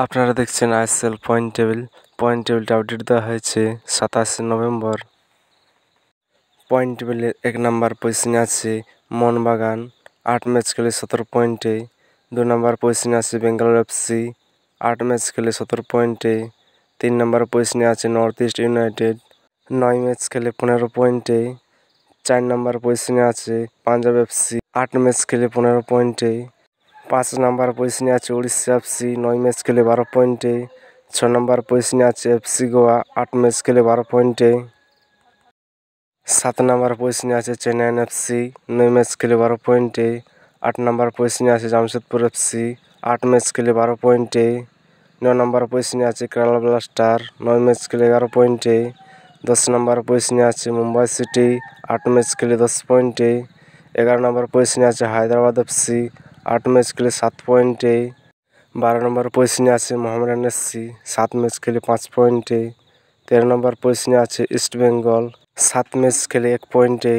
আপনারা দেখছেন ISL point টেবিলটা আপডেট দেওয়া হয়েছে 27 নভেম্বর। পয়েন্ট টেবিলের 1 নম্বর পজিশনে আছে মোহনবাগান 8 ম্যাচ খেলে 17 পয়েন্টে। 2 নম্বর পজিশনে আছে বেঙ্গালোর এফসি 8 ম্যাচ খেলে 17 পয়েন্টে। 3 নম্বর পজিশনে আছে নর্থ ইস্ট ইউনাইটেড 9 ম্যাচ খেলে 15 পয়েন্টে। 4 নম্বর পজিশনে আছে পাঞ্জাব এফসি 8 ম্যাচ খেলে 15 পয়েন্টে। 5 নম্বর পজিশনে আছে উড়িষ্যা এফসি 9 ম্যাচ খেলে 12 পয়েন্টে। 6 নম্বর পজিশনে আছে এফসি গোয়া 8 ম্যাচ খেলে 12 পয়েন্টে। 7 নম্বর পজিশনে আছে চেন্নাইন এফসি 9 ম্যাচ খেলে 12 পয়েন্টে। 8 নম্বর পজিশনে আছে জামশেদপুর এফসি 8 ম্যাচ খেলে 12 পয়েন্টে। 9 নম্বর পজিশনে আছে কেরালা ব্লাস্টার 9 ম্যাচ খেলে 11 পয়েন্টে। 10 নম্বর পজিশনে আছে মুম্বাই সিটি 8 ম্যাচ খেলে 10 পয়েন্টে। 11 নম্বর পজিশনে আছে হায়দ্রাবাদ এফসি 8 ম্যাচ খেলে 7 পয়েন্টে। 12 নম্বর পজিশনে আছে মোহামেডান এফসি 7 ম্যাচ খেলে 5 পয়েন্টে। 13 নম্বর পজিশনে আছে ইস্ট বেঙ্গল 7 ম্যাচ খেলে 1 পয়েন্টে।